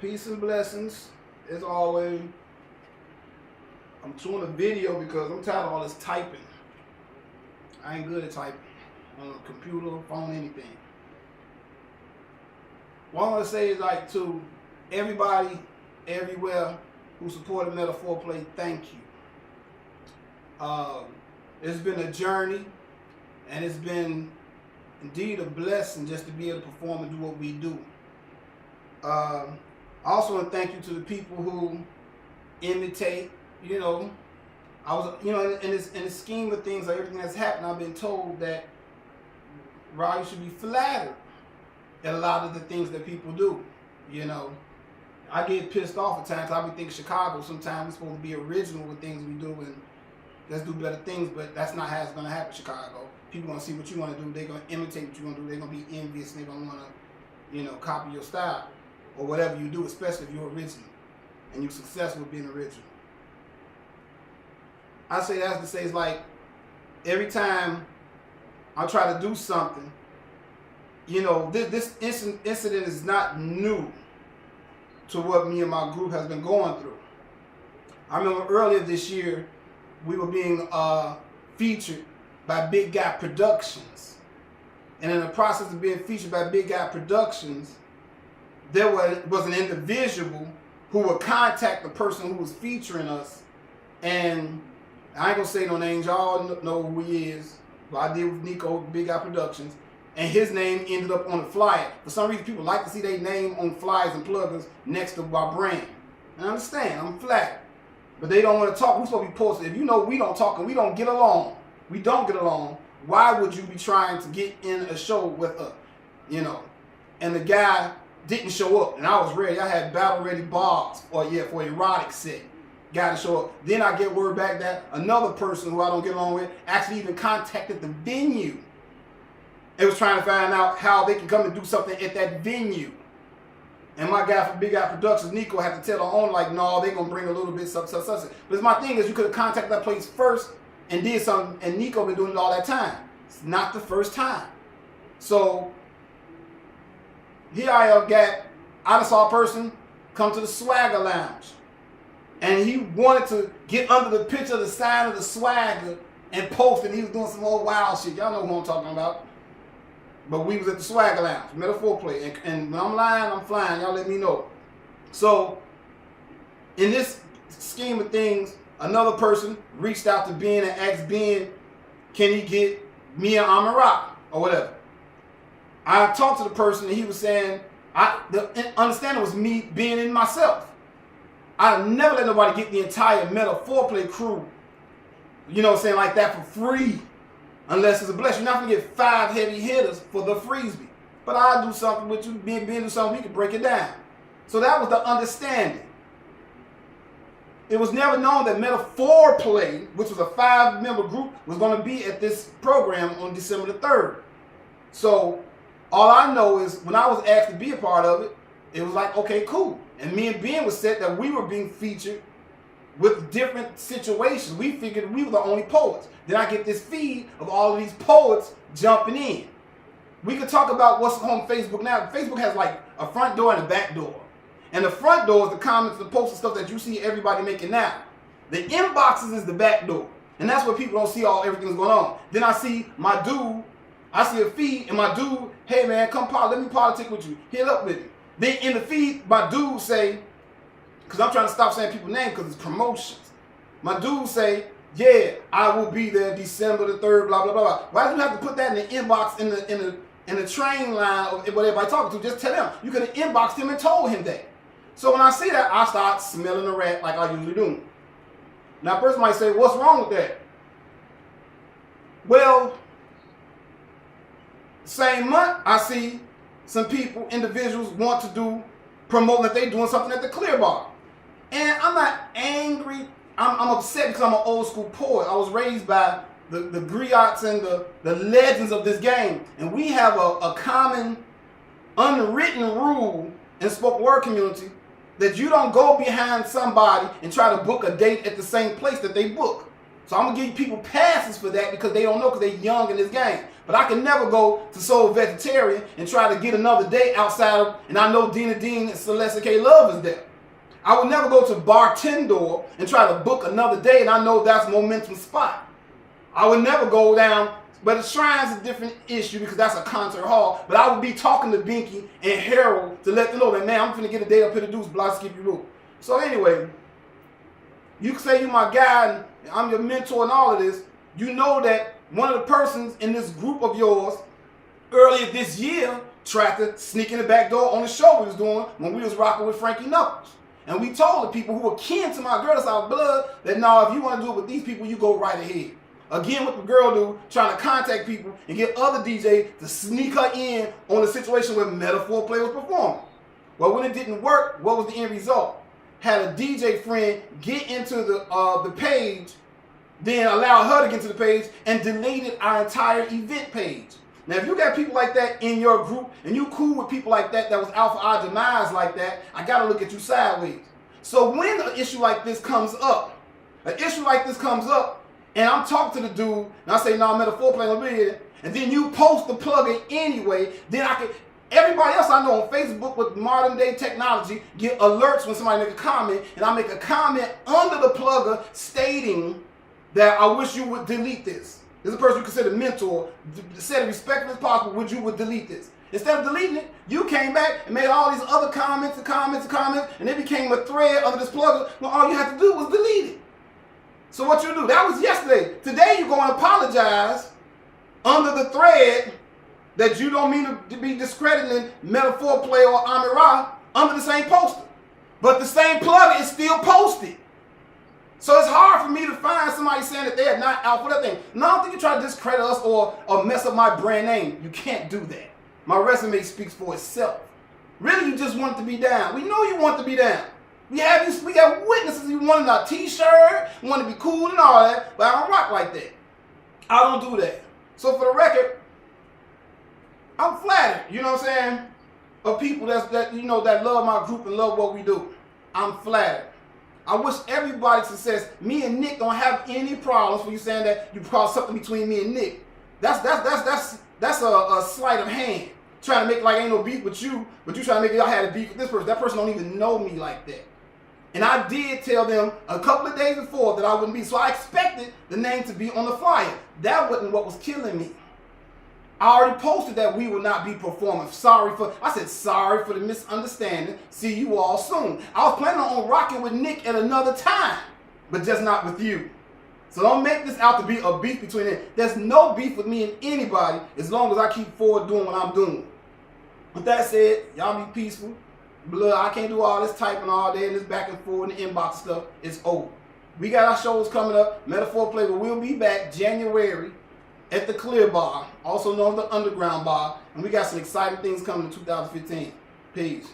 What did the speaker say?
Peace and blessings. As always, I'm doing a video because I'm tired of all this typing. I ain't good at typing on a computer, phone, anything. What I want to say is like to everybody, everywhere who supported Metaphor Play, thank you. It's been a journey, and it's been indeed a blessing just to be able to perform and do what we do. I also want to thank you to the people who imitate. I was, in the scheme of things, like everything that's happened, I've been told that you should be flattered at a lot of the things that people do. I get pissed off at times. I be thinking Chicago sometimes we're supposed to be original with things we do and let's do better things, but that's not how it's going to happen, Chicago. People going to see what you want to do. They're going to imitate what you're going to do. They're going to be envious and they're going to want to, copy your style or whatever you do, especially if you're original and you're successful with being original. I say that to say it's like every time I try to do something, this incident is not new to what me and my group has been going through. I remember earlier this year, we were being featured by Big Guy Productions. And in the process of being featured by Big Guy Productions, there was an individual who would contact the person who was featuring us. And I ain't gonna say no names, y'all know who he is. But I did with Nico, Big Guy Productions. And his name ended up on the flyer. For some reason, people like to see their name on flyers and plugins next to my brand. I understand, I'm flat. But they don't want to talk. We're supposed to be posted. If you know we don't talk and we don't get along, why would you be trying to get in a show with us? And the guy didn't show up. And I was ready. I had battle ready bars for erotic set. Got to show up. Then I get word back that another person who I don't get along with actually even contacted the venue. They was trying to find out how they can come and do something at that venue. And my guy from Big Guy Productions, Nico, had to tell the owner, like, no, they're going to bring a little bit, such. But my thing is, you could have contacted that place first and did something, and Nico been doing it all that time. It's not the first time. So, here I just saw a person come to the Swagger Lounge. And he wanted to get under the picture of the sign of the Swagger and post it. He was doing some old wild shit. Y'all know who I'm talking about. But we was at the Swagger Lounge, Metaphor Play. And when I'm lying, I'm flying. Y'all let me know. So, in this scheme of things, another person reached out to Ben and asked Ben, can he get me and Amarak or whatever? I talked to the person and he was saying, the understanding was me, Ben, and myself. I never let nobody get the entire Metaphor Play crew, like that for free. Unless it's a blessing. You're not going to get 5 heavy hitters for the freebie. But I'll do something with you, being do something, we can break it down. So that was the understanding. It was never known that Metaphor Play, which was a 5-member group, was going to be at this program on December the 3rd. So all I know is when I was asked to be a part of it, it was like, okay, cool. And me and Ben was set that we were being featured with different situations. We figured we were the only poets. Then I get this feed of all of these poets jumping in. We could talk about what's on Facebook now. Facebook has like a front door and a back door. And the front door is the comments, the posts and stuff that you see everybody making now. The inboxes is the back door. And that's where people don't see everything's going on. Then I see my dude, I see a feed and my dude, hey man, come let me politic with you. Hit up with me. Then in the feed, my dude say, because I'm trying to stop saying people's names because it's promotions. My dude say, yeah, I will be there December the 3rd, blah, blah, blah. Why do you have to put that in the inbox, in the train line, or what everybody talking to? Just tell them. You could have inboxed him and told him that. So when I see that, I start smelling a rat like I usually do. Now, a person might say, what's wrong with that? Well, same month, I see some people, individuals want to promote that they doing something at the Clear Bar. And I'm not angry. I'm upset because I'm an old school poet. I was raised by the griots and the legends of this game. And we have a common unwritten rule in spoken word community that you don't go behind somebody and try to book a date at the same place that they book. So I'm going to give people passes for that because they don't know because they're young in this game. But I can never go to Soul Vegetarian and try to get another date outside of, and I know Dina Dean and Celeste K. Love is there. I would never go to Bartender and try to book another day, and I know that's Momentum spot. I would never go down, but the Shrine's a different issue because that's a concert hall. But I would be talking to Binky and Harold to let them know that, man, I'm finna get a date up here to Deuce Block Skip You Rule. So anyway, you can say you're my guy and I'm your mentor and all of this. You know that one of the persons in this group of yours earlier this year tried to sneak in the back door on the show we was doing when we was rocking with Frankie Knuckles. And we told the people who were kin to my girl, that's our blood, that no, if you want to do it with these people, you go right ahead. Again, what the girl do, trying to contact people and get other DJs to sneak her in on a situation where Meta-Four Play was performing. Well, when it didn't work, what was the end result? Had a DJ friend get into the page, then allow her to get to the page and deleted our entire event page. Now, if you got people like that in your group and you cool with people like that was out for our demise like that, I got to look at you sideways. So when an issue like this comes up, and I'm talking to the dude, and I say, no, Meta-Four Play will be here, and then you post the plugin anyway, then I can, everybody else I know on Facebook with modern day technology get alerts when somebody make a comment, and I make a comment under the plugger stating that I wish you would delete this. This is a person you consider mentor, said it respectfully as possible, would you would delete this. Instead of deleting it, you came back and made all these other comments, and it became a thread under this plugger, when all you had to do was delete it. So what you do, that was yesterday. Today you go and apologize under the thread that you don't mean to be discrediting Meta-Four Play or Amir Ra under the same poster. But the same plugin is still posted. So it's hard for me to find somebody saying that they are not out for that thing. No, I don't think you try to discredit us or mess up my brand name. You can't do that. My resume speaks for itself. Really, you just want to be down. We know you want to be down. We got witnesses. You want a t-shirt, you want to be cool and all that, but I don't rock like that. I don't do that. So for the record, I'm flattered, you know what I'm saying, of people that love my group and love what we do. I'm flattered. I wish everybody success. Me and Nick don't have any problems for you saying that you caused something between me and Nick. That's a sleight of hand. Trying to make like ain't no beef with you, but you trying to make it y'all had a beef with this person. That person don't even know me like that. And I did tell them a couple of days before that I wouldn't be. So I expected the name to be on the flyer. That wasn't what was killing me. I already posted that we will not be performing. I said sorry for the misunderstanding. See you all soon. I was planning on rocking with Nick at another time, but just not with you. So don't make this out to be a beef between them. There's no beef with me and anybody as long as I keep forward doing what I'm doing. With that said, y'all be peaceful. Blood, I can't do all this typing all day and this back and forth and the inbox stuff. It's over. We got our shows coming up. Meta-Four Play, but we'll be back January at the Clear Bar, also known as the Underground Bar. And we got some exciting things coming in 2015. Peace.